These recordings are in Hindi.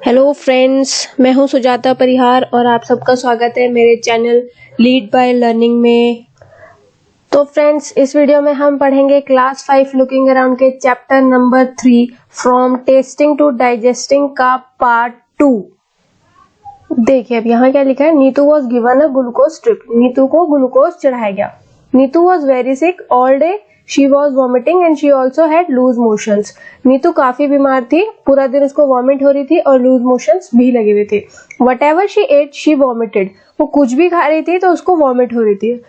हेलो फ्रेंड्स, मैं हूं सुजाता परिहार और आप सबका स्वागत है मेरे चैनल लीड बाय लर्निंग में। तो फ्रेंड्स, इस वीडियो में हम पढ़ेंगे क्लास 5 लुकिंग अराउंड के chapter number 3 from tasting to digesting का पार्ट 2। देखिए अब यहाँ क्या लिखा है, Neetu was given a glucose trip. Neetu को ग्लूकोज चढ़ाया गया। Neetu was very sick all day, she was vomiting and she also had loose motions. नीतू काफी बीमार थी, पूरा दिन उसको वॉमिट हो रही थी और लूज मोशंस भी लगे हुए थे। Whatever she ate she vomited, वो कुछ भी खा रही थी तो उसको वॉमिट हो रही थी।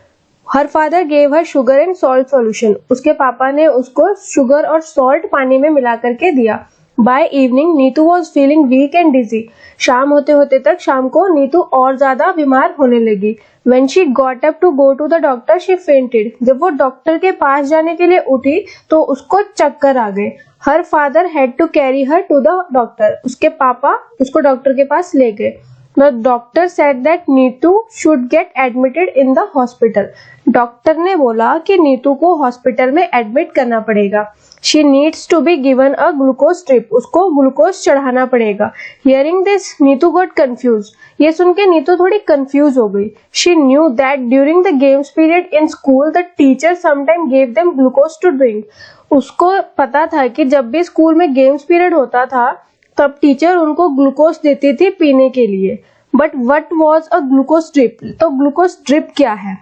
Her father gave her sugar and salt solution, उसके पापा ने उसको शुगर और सॉल्ट पानी में मिला करके दिया। By evening Neetu was feeling weak and dizzy, शाम होते होते तक शाम को नीतू और ज्यादा बीमार होने लगी। When she got up to go to the doctor, she fainted. जब वो डॉक्टर के पास जाने के लिए उठी तो उसको चक्कर आ गए। Her father had to carry her to the doctor. उसके पापा उसको डॉक्टर के पास ले गए। The doctor said that Neetu should get admitted in the hospital. Doctor ने बोला कि नीतू को हॉस्पिटल में एडमिट करना पड़ेगा। She needs to be given a glucose drip. उसको ग्लूकोज चढ़ाना पड़ेगा। Hearing this, Neetu got confused. ये सुन के नीतू थोड़ी कंफ्यूज हो गई। She knew that during the games period in school, the teacher sometimes gave them glucose to drink. उसको पता था कि जब भी स्कूल में गेम्स पीरियड होता था तब टीचर उनको ग्लूकोज देती थी पीने के लिए। But what was a glucose drip, तो ग्लूकोज ड्रिप क्या है?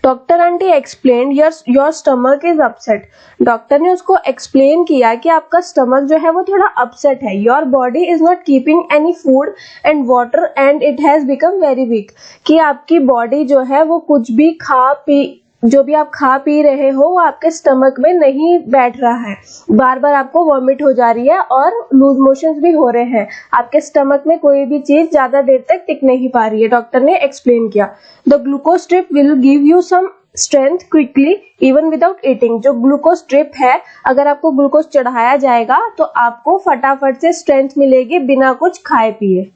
Doctor aunty explain your stomach is upset. Doctor ने उसको एक्सप्लेन किया कि आपका स्टमक जो है वो थोड़ा अपसेट है। Your body is not keeping any food and water and it has become very weak, कि आपकी बॉडी जो है वो कुछ भी जो भी आप खा पी रहे हो वो आपके स्टमक में नहीं बैठ रहा है। बार बार आपको वॉमिट हो जा रही है और लूज मोशंस भी हो रहे हैं। आपके स्टमक में कोई भी चीज ज्यादा देर तक टिक नहीं पा रही है। डॉक्टर ने एक्सप्लेन किया। The glucose drip will give you some strength quickly even without eating. जो ग्लूकोज ड्रिप है, अगर आपको ग्लूकोज चढ़ाया जाएगा तो आपको फटाफट से स्ट्रेंथ मिलेगी बिना कुछ खाए पिए।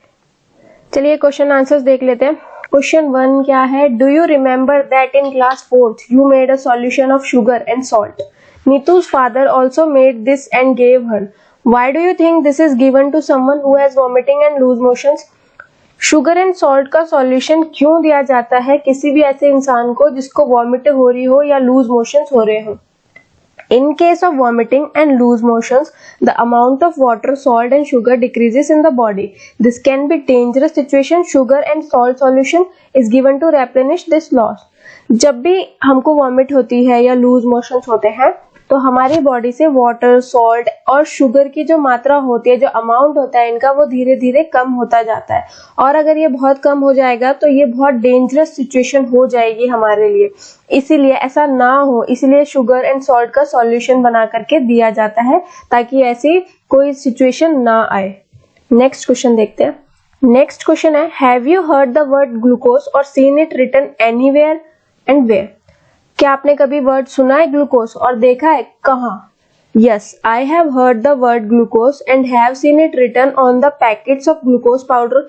चलिए क्वेश्चन आंसर्स देख लेते हैं। क्वेश्चन 1 क्या है, do you remember that in class 4th you made a solution of sugar and salt? Neetu's father also made this and gave her. Why do you think this is given to someone who has vomiting and loose motions? Sugar and salt का सॉल्यूशन क्यों दिया जाता है किसी भी ऐसे इंसान को जिसको वॉमिट हो रही हो या लूज मोशंस हो रहे हो? In case of vomiting and loose motions, the amount of water, salt and sugar decreases in the body. This can be dangerous situation. Sugar and salt solution is given to replenish this loss. जब भी हमको वॉमिट होती है या लूज मोशंस होते हैं तो हमारी बॉडी से वाटर, सॉल्ट और शुगर की जो मात्रा होती है, जो अमाउंट होता है इनका, वो धीरे धीरे कम होता जाता है। और अगर ये बहुत कम हो जाएगा तो ये बहुत डेंजरस सिचुएशन हो जाएगी हमारे लिए। इसीलिए ऐसा ना हो, इसीलिए शुगर एंड सॉल्ट का सॉल्यूशन बना करके दिया जाता है ताकि ऐसी कोई सिचुएशन ना आए। नेक्स्ट क्वेश्चन देखते हैं। नेक्स्ट क्वेश्चन है, have you heard the word glucose और seen it written anywhere and where? क्या आपने कभी वर्ड सुना है ग्लूकोज और देखा है कहाँ? Yes, I have heard the word glucose and have seen it written on the packets of glucose powder.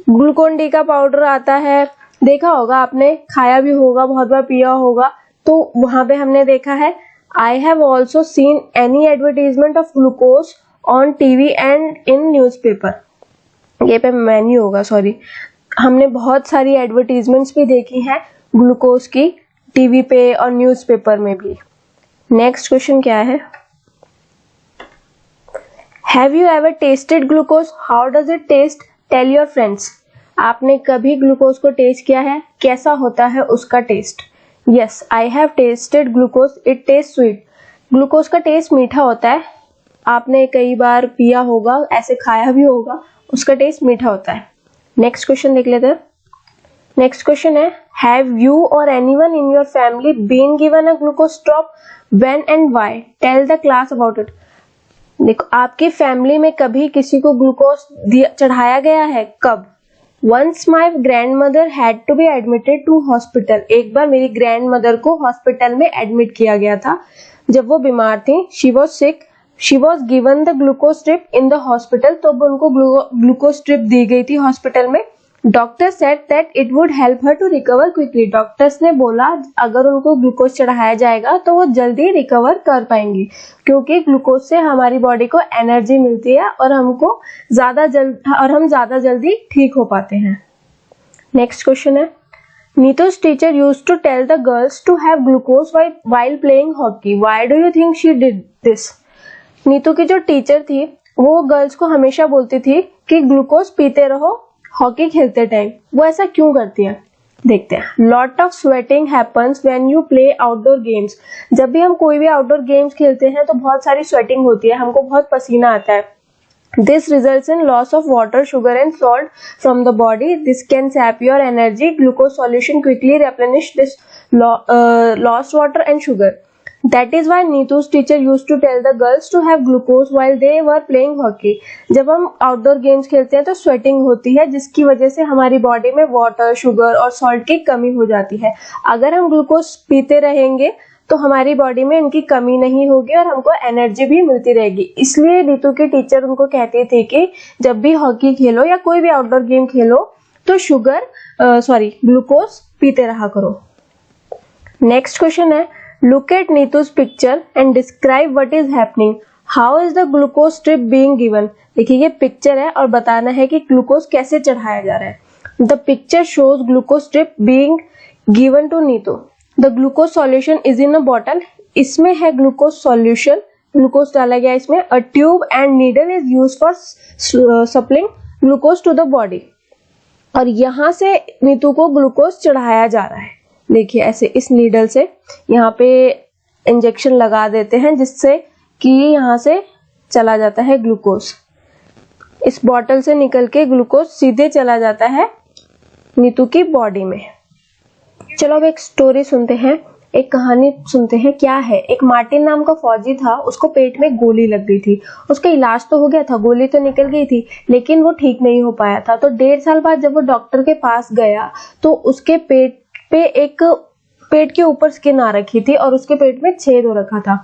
Glucon D का पाउडर आता है, देखा होगा आपने, खाया भी होगा, बहुत बार पिया होगा, तो वहां पे हमने देखा है। I have also seen any advertisement of glucose on TV and in newspaper. ये पे मेन्यू होगा, सॉरी। हमने बहुत सारी एडवर्टीजमेंट्स भी देखी हैं ग्लूकोज की, टीवी पे और न्यूज़पेपर में भी। नेक्स्ट क्वेश्चन क्या है, have you ever tasted glucose? How does it taste? Tell your friends. आपने कभी ग्लूकोज को टेस्ट किया है? कैसा होता है उसका taste? Yes, I have tasted glucose, it taste sweet. Glucose का टेस्ट मीठा होता है। आपने कई बार पिया होगा, ऐसे खाया भी होगा, उसका टेस्ट मीठा होता है। नेक्स्ट क्वेश्चन देख लेते हैं। नेक्स्ट क्वेश्चन है, have you or anyone in your family been given a glucose drop? When and why? Tell the class about it. देखो, आपकी फैमिली में कभी किसी को ग्लूकोज चढ़ाया गया है? कब? Once my grand mother had to be admitted to hospital. एक बार मेरी ग्रैंड मदर को हॉस्पिटल में एडमिट किया गया था जब वो बीमार थी। She was sick, she was given the glucose drip in the hospital. तो उनको ग्लूकोज ड्रिप दी गई थी हॉस्पिटल में। Doctor said that it would help her to recover quickly. Doctors ने बोला अगर उनको ग्लूकोज चढ़ाया जाएगा तो वो जल्दी रिकवर कर पाएंगी, क्योंकि ग्लूकोज से हमारी बॉडी को एनर्जी मिलती है और हम ज्यादा जल्दी ठीक हो पाते हैं। नेक्स्ट क्वेश्चन है, Neetu's teacher used to tell the girls to have glucose while playing hockey. Why do you think she did this? Neetu की जो टीचर थी वो गर्ल्स को हमेशा बोलती थी कि ग्लूकोज पीते रहो हॉकी खेलते टाइम। वो ऐसा क्यों करती है, देखते हैं। Lot of sweating happens when you play outdoor games. जब भी हम कोई भी आउटडोर गेम्स खेलते हैं तो बहुत सारी स्वेटिंग होती है, हमको बहुत पसीना आता है। This results in loss of water, sugar and salt from the body. This can sap your energy. Glucose solution quickly replenish this lost water and sugar. That is why Neetu's teacher used to tell the girls to have glucose while they were playing hockey. जब हम आउटडोर गेम्स खेलते हैं तो स्वेटिंग होती है, जिसकी वजह से हमारी बॉडी में वाटर, शुगर और सॉल्ट की कमी हो जाती है। अगर हम ग्लूकोज पीते रहेंगे तो हमारी बॉडी में इनकी कमी नहीं होगी और हमको एनर्जी भी मिलती रहेगी। इसलिए नीतू की टीचर उनको कहती थी कि जब भी हॉकी खेलो या कोई भी आउटडोर गेम खेलो तो ग्लूकोज पीते रहा करो। नेक्स्ट क्वेश्चन है, look at Neetu's picture and describe what is happening. How is the glucose strip being given. देखिए ये पिक्चर है और बताना है कि ग्लूकोज कैसे चढ़ाया जा रहा है। The picture shows glucose strip being given to Neetu. The glucose solution is in a bottle. इसमें है ग्लूकोज सॉल्यूशन, ग्लूकोज डाला गया इसमें। A tube and needle is used for supplying glucose to the body. और यहाँ से नीतू को ग्लूकोज चढ़ाया जा रहा है। देखिए ऐसे इस नीडल से यहाँ पे इंजेक्शन लगा देते हैं जिससे कि यहाँ से चला जाता है ग्लूकोज। इस बॉटल से निकल के ग्लूकोज सीधे चला जाता है नीतू की बॉडी में। चलो अब एक स्टोरी सुनते हैं, एक कहानी सुनते हैं। क्या है, एक मार्टिन नाम का फौजी था, उसको पेट में गोली लग गई थी। उसका इलाज तो हो गया था, गोली तो निकल गई थी, लेकिन वो ठीक नहीं हो पाया था। तो 1.5 साल बाद जब वो डॉक्टर के पास गया तो उसके पेट पे पेट के ऊपर स्किन आ रखी थी और उसके पेट में छेद हो रखा था।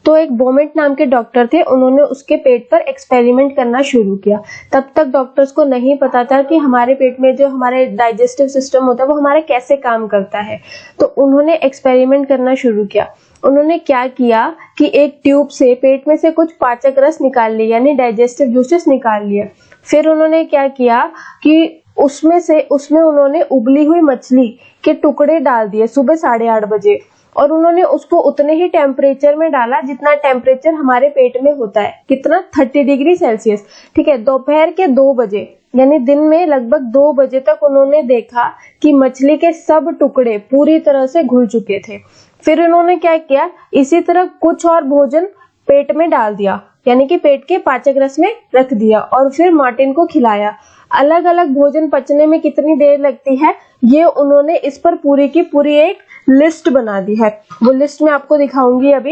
तो एक बोमेट नाम के डॉक्टर थे, उन्होंने उसके पेट पर एक्सपेरिमेंट करना शुरू किया। तब तक डॉक्टर्स को नहीं पता था कि हमारे पेट में जो हमारे डाइजेस्टिव सिस्टम होता है वो हमारा कैसे काम करता है। तो उन्होंने एक्सपेरिमेंट करना शुरू किया। उन्होंने क्या किया कि एक ट्यूब से पेट में से कुछ पाचक रस निकाल लिए, यानी डाइजेस्टिव जूसेस निकाल लिए। फिर उन्होंने क्या किया कि उसमें उन्होंने उबली हुई मछली के टुकड़े डाल दिए सुबह 8:30 बजे, और उन्होंने उसको उतने ही टेम्परेचर में डाला जितना टेम्परेचर हमारे पेट में होता है। कितना, 30 डिग्री सेल्सियस। ठीक है, दोपहर के 2 बजे यानी दिन में लगभग 2 बजे तक उन्होंने देखा कि मछली के सब टुकड़े पूरी तरह से घुल चुके थे। फिर उन्होंने क्या किया, इसी तरह कुछ और भोजन पेट में डाल दिया, यानी कि पेट के पाचक रस में रख दिया, और फिर मार्टिन को खिलाया। अलग अलग भोजन पचने में कितनी देर लगती है, ये उन्होंने इस पर पूरी की पूरी एक लिस्ट बना दी है। वो लिस्ट मैं आपको दिखाऊंगी अभी।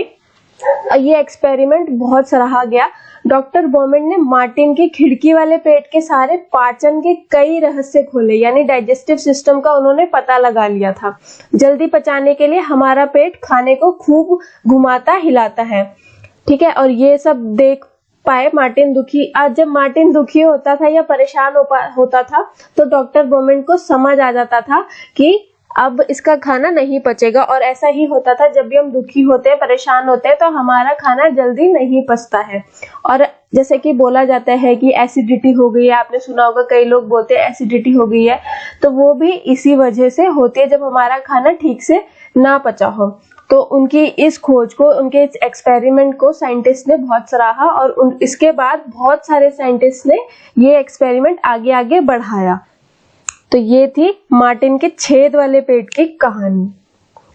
ये एक्सपेरिमेंट बहुत सराहा गया। डॉक्टर बोमेट ने मार्टिन के खिड़की वाले पेट के सारे पाचन के कई रहस्य खोले, यानी डाइजेस्टिव सिस्टम का उन्होंने पता लगा लिया था। जल्दी पचाने के लिए हमारा पेट खाने को खूब घुमाता हिलाता है। ठीक है, और ये सब देख पाए मार्टिन दुखी। आज जब मार्टिन दुखी होता था या परेशान होता था तो डॉक्टर बोमेट को समझ आ जाता था कि अब इसका खाना नहीं पचेगा। और ऐसा ही होता था, जब भी हम दुखी होते हैं, परेशान होते हैं, तो हमारा खाना जल्दी नहीं पचता है। और जैसे कि बोला जाता है कि एसिडिटी हो गई है, आपने सुना होगा, कई लोग बोलते हैं एसिडिटी हो गई है, तो वो भी इसी वजह से होती है, जब हमारा खाना ठीक से ना पचा हो। तो उनकी इस खोज को, उनके इस एक्सपेरिमेंट को साइंटिस्ट ने बहुत सराहा, और इसके बाद बहुत सारे साइंटिस्ट ने ये एक्सपेरिमेंट आगे आगे बढ़ाया। तो ये थी मार्टिन के छेद वाले पेट की कहानी।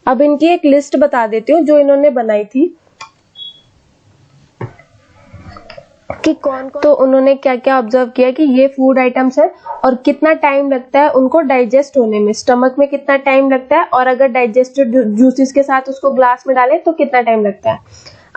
अब इनकी एक लिस्ट बता देती हूँ जो इन्होंने बनाई थी कि कौन कौन। तो उन्होंने क्या क्या ऑब्जर्व किया कि ये फूड आइटम्स है और कितना टाइम लगता है उनको डाइजेस्ट होने में, स्टमक में कितना टाइम लगता है, और अगर डाइजेस्टेड जूसेस के साथ उसको ग्लास में डालें तो कितना टाइम लगता है।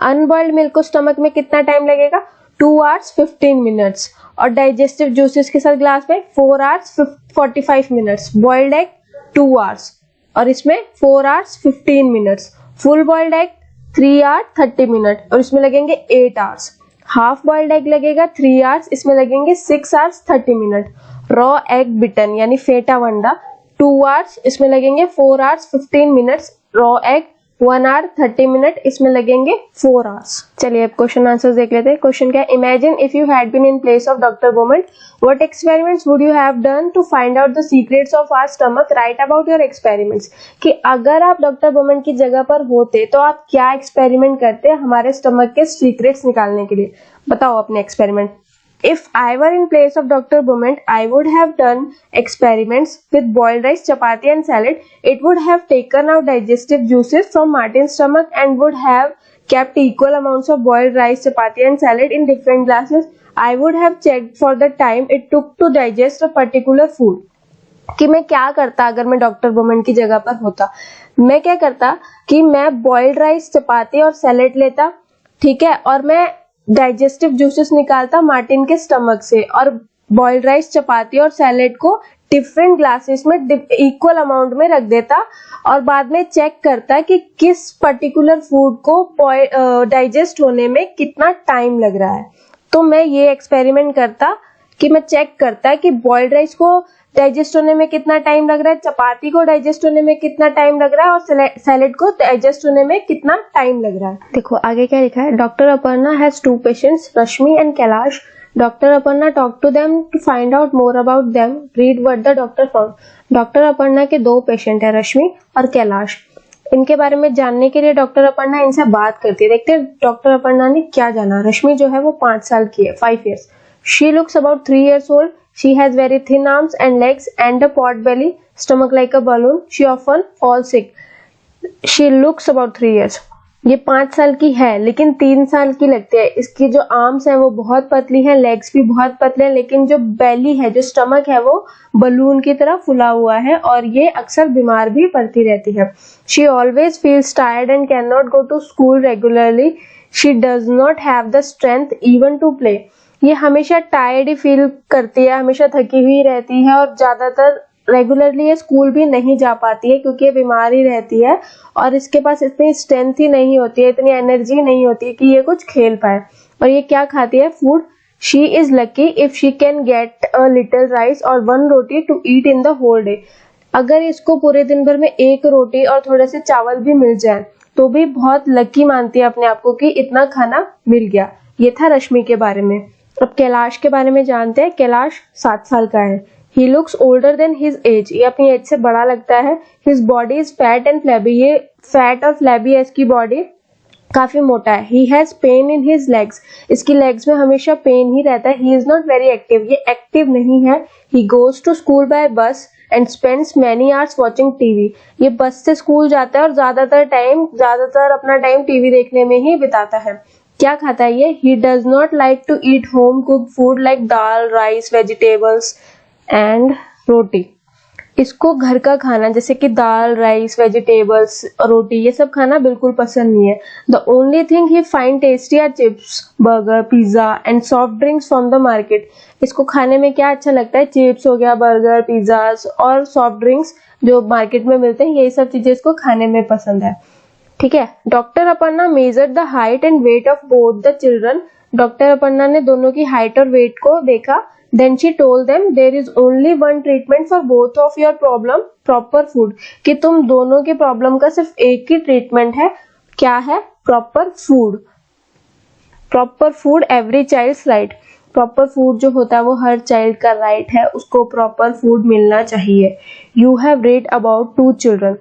अनबॉइल्ड मिल्क को स्टमक में कितना टाइम लगेगा, 2 hours 15 minutes, और डाइजेस्टिव जूसेस के साथ ग्लास में 4 hours 45 minutes। Boiled egg 2 hours, और इसमें 4 hours 15 minutes। Full boiled egg 3 hours 30 minutes, और इसमें लगेंगे 8 hours। हाफ बॉइल्ड एग लगेगा 3 आवर्स, इसमें लगेंगे 6 hours 30 minute. Raw egg beaten यानी फेटा वंडा 2 आवर्स, इसमें लगेंगे 4 hours 15 minutes. Raw egg 1 hour 30 minute, इसमें लगेंगे 4 आवर्स। चलिए अब क्वेश्चन आंसर देख लेते हैं। क्वेश्चन क्या है, imagine if you had been in place of doctor Beaumont, what experiments would you have done to find out the secrets of our stomach, write about your experiments. कि अगर आप डॉक्टर बोमेंट की जगह पर होते तो आप क्या एक्सपेरिमेंट करते हमारे स्टमक के सीक्रेट्स निकालने के लिए। बताओ अपने experiment. If I were in place of Dr. Beaumont, I would have done experiments with boiled rice, chapati and salad. It would have taken out digestive juices from Martin's stomach and would have kept equal amounts of boiled rice, chapati and salad in different glasses. I would have checked for the time it took to digest a particular food. कि मैं क्या करता अगर मैं डॉक्टर बोमेंट की जगह पर होता। मैं क्या करता कि मैं बॉइल्ड राइस, चपाती और सैलेड लेता, ठीक है, और मैं डाइजेस्टिव जूसेस निकालता मार्टिन के स्टमक से, और बॉइल्ड राइस, चपाती और सैलेड को डिफरेंट ग्लासेस में इक्वल अमाउंट में रख देता, और बाद में चेक करता कि किस पर्टिकुलर फूड को डाइजेस्ट होने में कितना टाइम लग रहा है। तो मैं ये एक्सपेरिमेंट करता कि मैं चेक करता कि बॉइल्ड राइस को डाइजेस्ट होने में कितना टाइम लग रहा है, चपाती को डाइजेस्ट होने में कितना टाइम लग रहा है, और सैलेड को डाइजेस्ट होने में कितना टाइम लग रहा है। देखो आगे क्या लिखा है, doctor Aparna has 2 patients, Rashmi and Kailash. Doctor Aparna talk to them to find out more about them, read what the doctor found. Doctor Aparna के 2 पेशेंट है, रश्मि और कैलाश। इनके बारे में जानने के लिए डॉक्टर अपर्णा इनसे बात करती है। देखते हैं डॉक्टर अपर्णा ने क्या जाना। रश्मि जो है वो 5 साल की है, 5 years। She looks about 3 years old. She has very thin arms and legs and a pot belly, stomach like a balloon. She often falls sick. She looks about 3 years. ये 5 साल की है लेकिन 3 साल की लगती है। इसकी जो आर्म्स हैं वो बहुत पतली हैं, लेग्स भी बहुत पतले हैं, लेकिन जो बेली है, जो स्टमक है, वो बलून की तरह फुला हुआ है और ये अक्सर बीमार भी पड़ती रहती है। She always feels tired and cannot go to school regularly. She does not have the strength even to play. ये हमेशा टायर्ड ही फील करती है, हमेशा थकी हुई रहती है और ज्यादातर रेगुलरली ये स्कूल भी नहीं जा पाती है क्योंकि ये बीमार ही रहती है और इसके पास इतनी स्ट्रेंथ ही नहीं होती है, इतनी एनर्जी नहीं होती है कि ये कुछ खेल पाए। और ये क्या खाती है? Food. She is lucky if she can get a little rice और 1 roti to eat in the whole day. अगर इसको पूरे दिन भर में 1 रोटी और थोड़े से चावल भी मिल जाए तो भी बहुत लकी मानती है अपने आप को कि इतना खाना मिल गया। ये था रश्मि के बारे में। अब कैलाश के बारे में जानते हैं। कैलाश 7 साल का है। He looks older than his age. ये अपनी एज से बड़ा लगता है। His body is fat and flabby. ये फैट और फ्लैबी है इसकी बॉडी, काफी मोटा है। He has pain in his legs. इसकी लेग्स में हमेशा पेन ही रहता है। He is not very active. ये एक्टिव नहीं है। He goes to school by bus and spends many hours watching TV. ये बस से स्कूल जाता है और ज्यादातर अपना टाइम टीवी देखने में ही बिताता है। क्या खाता है ये? He does not like to eat home cooked food like dal, rice, vegetables and roti. इसको घर का खाना जैसे कि दाल, राइस, वेजिटेबल्स, रोटी, ये सब खाना बिल्कुल पसंद नहीं है। The only thing he find tasty are chips, burger, pizza and soft drinks from the market. इसको खाने में क्या अच्छा लगता है? चिप्स हो गया, बर्गर, पिज्जा और सॉफ्ट ड्रिंक्स जो मार्केट में मिलते हैं, यही सब चीजें इसको खाने में पसंद है। ठीक है। Doctor Aparna measured the height and weight of both the children. Doctor Aparna ने दोनों की हाइट और वेट को देखा। Then she told them there is only one treatment for both of your problem, proper food. कि तुम दोनों के प्रॉब्लम का सिर्फ एक ही ट्रीटमेंट है। क्या है? Proper food. Proper food every child's right. Proper food जो होता है वो हर चाइल्ड का राइट है, उसको प्रॉपर फूड मिलना चाहिए। You have read about 2 children.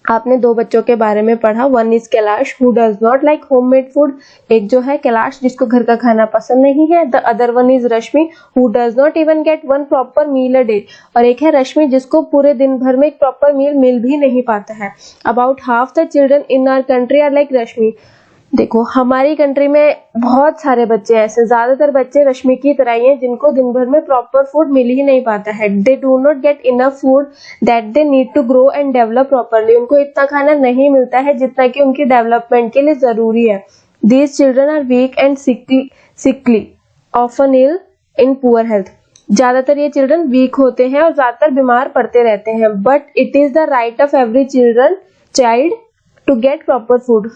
आपने 2 बच्चों के बारे में पढ़ा। 1 is Kailash who does not like homemade food. एक जो है कैलाश जिसको घर का खाना पसंद नहीं है। The other one is Rashmi who does not even get 1 proper meal a day. और एक है रश्मि जिसको पूरे दिन भर में एक प्रॉपर मील मिल भी नहीं पाता है। About half the children in our country are like रश्मि. देखो हमारी कंट्री में बहुत सारे बच्चे ऐसे, ज्यादातर बच्चे रश्मि की तरह ही हैं जिनको दिन भर में प्रॉपर फूड मिल ही नहीं पाता है। They do not get enough food that they need to grow and develop properly. उनको इतना खाना नहीं मिलता है जितना कि उनकी डेवलपमेंट के लिए जरूरी है। These children are weak and sickly often ill in poor health. ज्यादातर ये चिल्ड्रन वीक होते हैं और ज्यादातर बीमार पड़ते रहते हैं। But it is the right of every child to get proper food.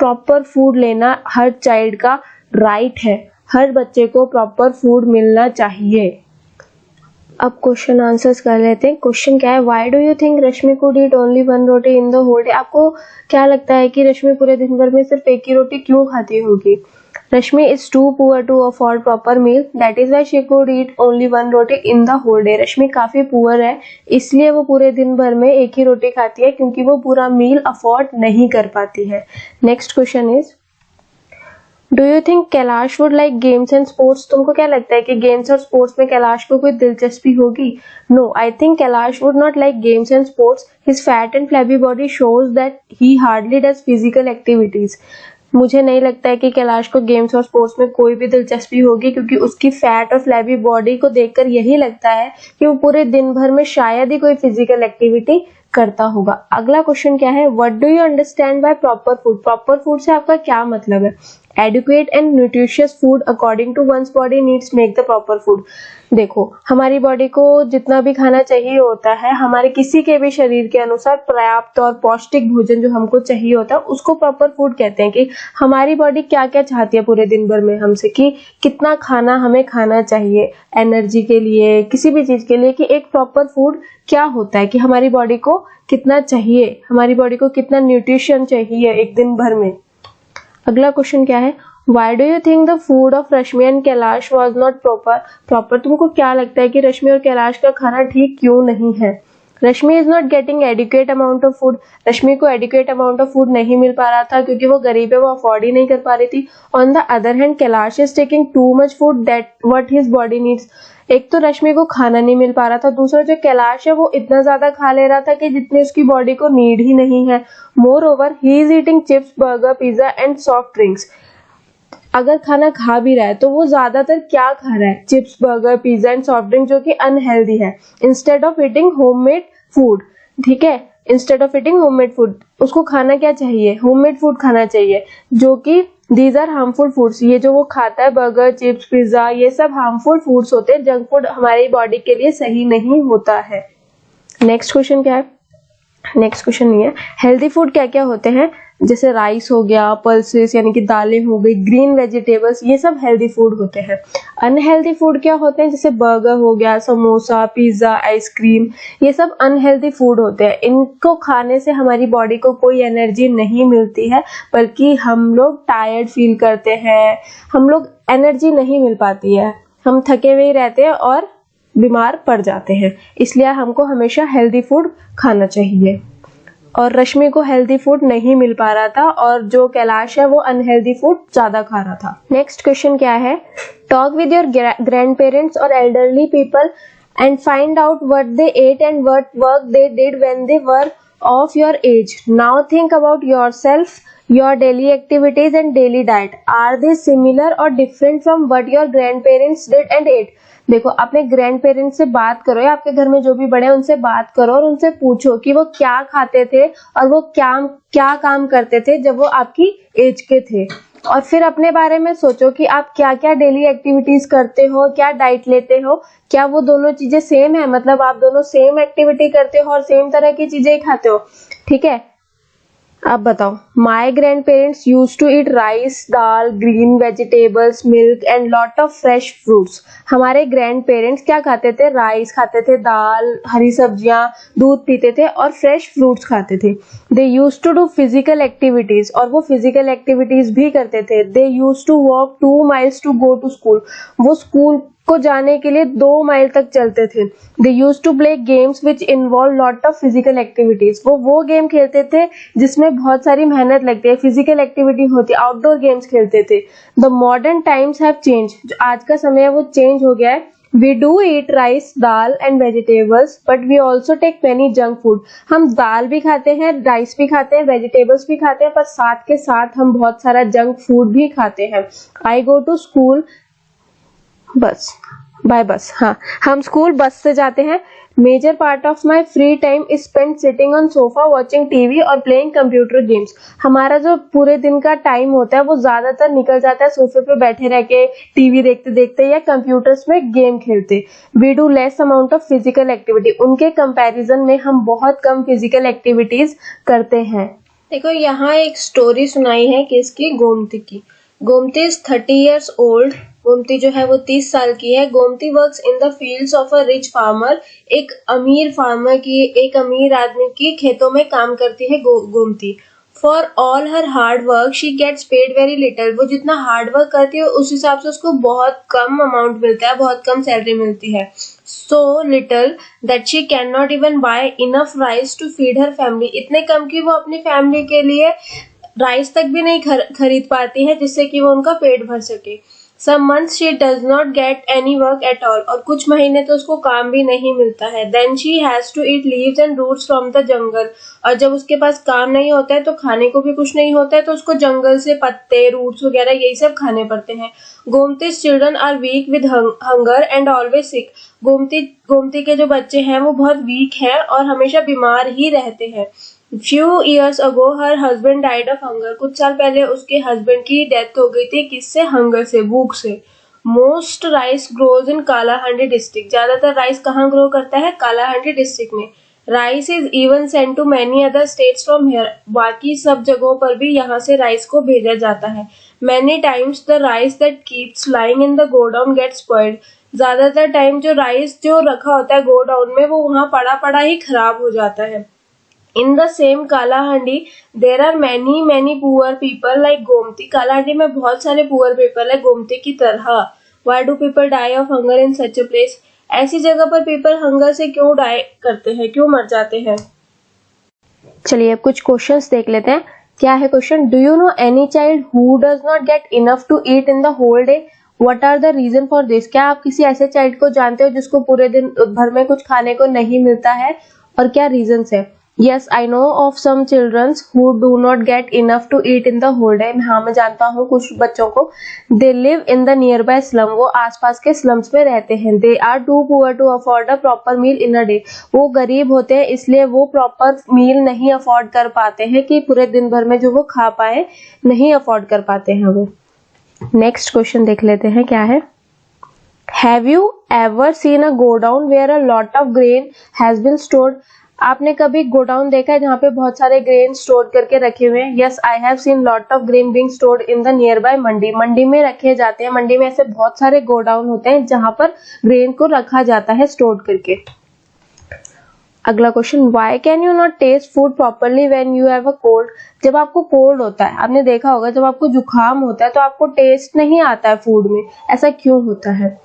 Proper food लेना हर चाइल्ड का राइट है। हर बच्चे को प्रॉपर फूड मिलना चाहिए। अब क्वेश्चन आंसर्स कर लेते हैं। क्वेश्चन क्या है, why do you think Rashmi could eat only one roti in the whole day? आपको क्या लगता है कि रश्मि पूरे दिन भर में सिर्फ एक ही रोटी क्यों खाती होगी? Rashmi is too poor to afford proper meal, that is why she could eat only one roti in the whole day. Rashmi काफी पुअर है, इसलिए वो पूरे दिन भर में एक ही रोटी खाती है, क्योंकि वो पूरा मील अफोर्ड नहीं कर पाती है। Next question is, do you think Kailash would like games and sports? तुमको क्या लगता है कि गेम्स और स्पोर्ट्स में कैलाश को कोई दिलचस्पी होगी? No, I think Kailash would not like games and sports. His fat and flabby body shows that he hardly does physical activities. मुझे नहीं लगता है कि कैलाश को गेम्स और स्पोर्ट्स में कोई भी दिलचस्पी होगी, क्योंकि उसकी फैट और फ्लैबी बॉडी को देखकर यही लगता है कि वो पूरे दिन भर में शायद ही कोई फिजिकल एक्टिविटी करता होगा। अगला क्वेश्चन क्या है, what do you understand by proper food? Proper food से आपका क्या मतलब है? Adequate and nutritious food according to one's body needs make the proper food. देखो, हमारी बॉडी को जितना भी खाना चाहिए होता है, हमारे किसी के भी शरीर के अनुसार पर्याप्त और पौष्टिक भोजन जो हमको चाहिए होता है, उसको प्रॉपर फूड कहते हैं। कि हमारी बॉडी क्या क्या चाहती है पूरे दिन भर में हमसे, कि कितना खाना हमें खाना चाहिए एनर्जी के लिए, किसी भी चीज के लिए, कि एक प्रॉपर फूड क्या होता है, कि हमारी बॉडी को कितना चाहिए, हमारी बॉडी को कितना न्यूट्रिशन चाहिए एक दिन भर में। अगला क्वेश्चन क्या है, Why do you think the food of Rashmi and Kailash was not proper? तुमको क्या लगता है कि रश्मि और कैलाश का खाना ठीक क्यों नहीं है? Rashmi is not getting adequate amount of food. Rashmi को एडिक्वेट अमाउंट ऑफ फूड नहीं मिल पा रहा था, क्योंकि वो गरीब है, वो अफोर्ड ही नहीं कर पा रही थी। On the other hand Kailash is taking too much food that what his body needs. एक तो रश्मि को खाना नहीं मिल पा रहा था, दूसरा जो कैलाश है वो इतना ज्यादा खा ले रहा था कि जितनी उसकी बॉडी को नीड ही नहीं है। More over he is eating chips, burger, pizza and soft drinks. अगर खाना खा भी रहा है तो वो ज्यादातर क्या खा रहा है? Chips, burger, pizza and soft drink, जो कि अनहेल्दी है, instead of eating homemade food. ठीक है, instead of eating homemade food, उसको खाना क्या चाहिए? होममेड फूड खाना चाहिए, जो कि दीज आर हार्मफुल फूड्स। ये जो वो खाता है बर्गर, चिप्स, पिज्जा, ये सब हार्मफुल फूड्स होते हैं। जंक फूड हमारी बॉडी के लिए सही नहीं होता है। नेक्स्ट क्वेश्चन क्या है? नेक्स्ट क्वेश्चन ये है, हेल्दी फूड क्या क्या होते हैं? जैसे राइस हो गया, पल्सेस यानी कि दालें हो गई, ग्रीन वेजिटेबल्स, ये सब हेल्दी फूड होते हैं। अनहेल्दी फूड क्या होते हैं? जैसे बर्गर हो गया, समोसा, पिज्जा, आइसक्रीम, ये सब अनहेल्दी फूड होते हैं। इनको खाने से हमारी बॉडी को कोई एनर्जी नहीं मिलती है, बल्कि हम लोग टायर्ड फील करते हैं, हम लोग एनर्जी नहीं मिल पाती है, हम थके हुए रहते हैं और बीमार पड़ जाते हैं। इसलिए हमको हमेशा हेल्दी फूड खाना चाहिए। और रश्मि को हेल्दी फूड नहीं मिल पा रहा था, और जो कैलाश है वो अनहेल्दी फूड ज्यादा खा रहा था। नेक्स्ट क्वेश्चन क्या है, talk with your grandparents और elderly people and find out what they ate and what work they did when they were of your age. Now think about yourself, your daily activities and daily diet. Are they similar or different from what your grandparents did and ate? देखो, अपने ग्रैंड पेरेंट्स से बात करो, या आपके घर में जो भी बड़े हैं उनसे बात करो और उनसे पूछो कि वो क्या खाते थे और वो क्या काम करते थे जब वो आपकी एज के थे। और फिर अपने बारे में सोचो कि आप क्या क्या डेली एक्टिविटीज करते हो, क्या डाइट लेते हो, क्या वो दोनों चीजें सेम है, मतलब आप दोनों सेम एक्टिविटी करते हो और सेम तरह की चीजें ही खाते हो। ठीक है, अब बताओ। My grand parents use to eat rice, dal, green vegetables, milk and lot of fresh fruits. हमारे ग्रैंड पेरेंट्स क्या खाते थे? राइस खाते थे, दाल, हरी सब्जियां, दूध पीते थे और फ्रेश फ्रूट्स खाते थे। They used to do physical activities, और वो फिजिकल एक्टिविटीज भी करते थे। They used to walk 2 miles to go to school, वो स्कूल को जाने के लिए 2 माइल तक चलते थे। They used to play games which involve lot of physical activities, वो गेम खेलते थे जिसमें बहुत सारी मेहनत लगती है, फिजिकल एक्टिविटी होती है, आउटडोर गेम्स खेलते थे। The modern times have change, जो आज का समय है वो चेंज हो गया है। We do eat rice, dal and vegetables, but we also take many junk food. हम दाल भी खाते हैं, राइस भी खाते हैं, वेजिटेबल्स भी खाते हैं, पर साथ के साथ हम बहुत सारा जंक फूड भी खाते हैं। I go to school bus, by bus. हाँ, हम स्कूल बस से जाते हैं। Major part of my free time is spend sitting on sofa watching TV और प्लेइंग कंप्यूटर गेम्स। हमारा जो पूरे दिन का टाइम होता है वो ज्यादातर निकल जाता है सोफे पे बैठे रह के, टीवी देखते देखते या कंप्यूटर्स में गेम खेलते। We do less amount of physical activity, उनके कंपैरिजन में हम बहुत कम फिजिकल एक्टिविटीज करते हैं। देखो, यहाँ एक स्टोरी सुनाई है किसकी? गोमती की। Gomti is 30 years old. Gomti जो है वो 30 साल की है. Gomti works in the fields of a rich farmer. एक अमीर आदमी की खेतों में काम करती है Gomti. For all her hard work she gets paid very little. वो जितना हार्ड वर्क करती है उस हिसाब से उसको बहुत कम अमाउंट मिलता है, बहुत कम सैलरी मिलती है. So little that she cannot even buy enough rice to feed her family. इतने कम कि वो अपनी फैमिली के लिए राइस तक भी नहीं खरीद पाती है जिससे कि वो उनका पेट भर सके. Some months she does not get any work at all. और कुछ महीने तो उसको काम भी नहीं मिलता है. Then she has to eat leaves and roots from the jungle. और जब उसके पास काम नहीं होता है तो खाने को भी कुछ नहीं होता है तो उसको जंगल से पत्ते, रूट्स वगैरह यही सब खाने पड़ते हैं. Gomti's children are weak with hunger and always sick. Gomti के जो बच्चे हैं वो बहुत वीक हैं और हमेशा बीमार ही रहते हैं. Few years ago her husband died of hunger. कुछ साल पहले उसके हस्बैंड की डेथ हो गई थी. किससे? हंगर से, भूख से. Most rice grows in Kalahandi district. ज्यादातर राइस कहाँ ग्रो करता है? कालाहांडी डिस्ट्रिक्ट में. Rice is even sent to many other states from here. बाकी सब जगहों पर भी यहाँ से राइस को भेजा जाता है. Many times the rice that keeps lying in the godown gets spoiled. ज्यादातर टाइम जो राइस जो रखा होता है गोडाउन में वो वहां पड़ा ही खराब हो जाता है. In the same Kalahandi there are many poor people like Gomti. Kalahandi में बहुत सारे पुअर पीपल है गोमती की तरह. Why do people die of hunger in such a place? ऐसी जगह पर पीपल हंगर से क्यों डाई करते हैं, क्यों मर जाते हैं? चलिए अब कुछ क्वेश्चंस देख लेते हैं. क्या है question? Do you know any child who does not get enough to eat in the whole day? What are the reason for this? क्या आप किसी ऐसे चाइल्ड को जानते हो जिसको पूरे दिन भर में कुछ खाने को नहीं मिलता है और क्या रीजंस है? Yes, I know of some children who do not get enough to eat in the whole day. हाँ, मैं जानता हूँ कुछ बच्चों को. They live in the nearby slum. वो आसपास के स्लम्स में रहते हैं. They are too poor to afford a proper meal in a day. वो गरीब होते हैं इसलिए वो प्रॉपर मील नहीं अफोर्ड कर पाते हैं कि पूरे दिन भर में जो वो खा पाए, नहीं अफोर्ड कर पाते हैं वो. नेक्स्ट क्वेश्चन देख लेते हैं क्या है. Have you ever seen a godown where a lot of grain has been stored? आपने कभी गोडाउन देखा है जहाँ पे बहुत सारे ग्रेन स्टोर करके रखे हुए हैं? Yes, I have seen lot of grain being stored in the nearby mandi. Mandi में रखे जाते हैं. मंडी में ऐसे बहुत सारे गोडाउन होते हैं जहाँ पर ग्रेन को रखा जाता है स्टोर करके. अगला question, why can you not test food properly when you have a cold? जब आपको कोल्ड होता है, आपने देखा होगा जब आपको जुकाम होता है तो आपको टेस्ट नहीं आता है फूड में. ऐसा क्यों होता है?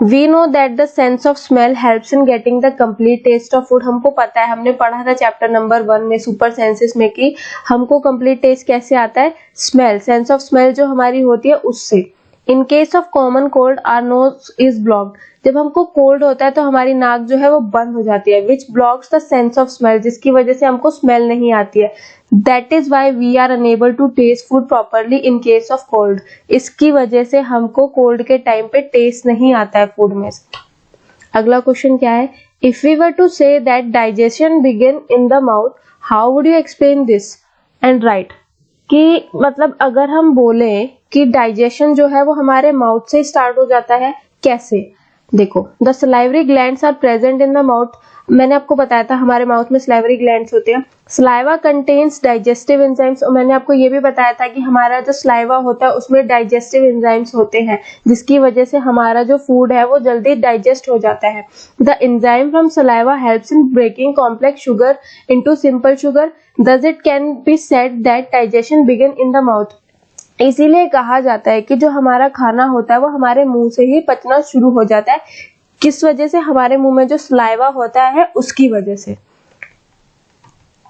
We know that the sense of smell helps in getting the complete taste of food. हमको पता है, हमने पढ़ा था चैप्टर नंबर 1 में सुपर सेंसेस में कि हमको कंप्लीट टेस्ट कैसे आता है? स्मेल, सेंस ऑफ स्मेल जो हमारी होती है उससे. In case of common cold our nose is blocked. जब हमको कोल्ड होता है तो हमारी नाक जो है वो बंद हो जाती है. Which blocks the sense of smell, जिसकी वजह से हमको स्मेल नहीं आती है. That is why we are unable to taste food properly in case of cold. इसकी वजह से हमको कोल्ड के टाइम पे टेस्ट नहीं आता है फूड में. अगला क्वेश्चन क्या है? If we were to say that digestion begin in the mouth, how would you explain this and write? कि मतलब अगर हम बोले कि डाइजेशन जो है वो हमारे माउथ से स्टार्ट हो जाता है, कैसे? देखो, the salivary glands are present in the mouth. मैंने आपको बताया था हमारे माउथ में सलाइवरी ग्लैंड्स होते हैं. Saliva contains digestive enzymes. और मैंने आपको ये भी बताया था कि हमारा जो सलाइवा होता है उसमें डाइजेस्टिव एंजाइम्स होते हैं जिसकी वजह से हमारा जो फूड है वो जल्दी डाइजेस्ट हो जाता है. The enzyme from saliva helps in breaking complex sugar into simple sugar. Thus it can be said that digestion begin in the mouth. इसीलिए कहा जाता है कि जो हमारा खाना होता है वो हमारे मुंह से ही पचना शुरू हो जाता है. किस वजह से? हमारे मुंह में जो सलाइवा होता है उसकी वजह से.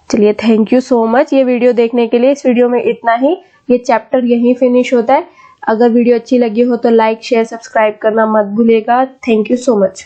चलिए, थैंक यू सो मच ये वीडियो देखने के लिए. इस वीडियो में इतना ही. ये चैप्टर यहीं फिनिश होता है. अगर वीडियो अच्छी लगी हो तो लाइक, शेयर, सब्सक्राइब करना मत भूलिएगा. Thank you so much.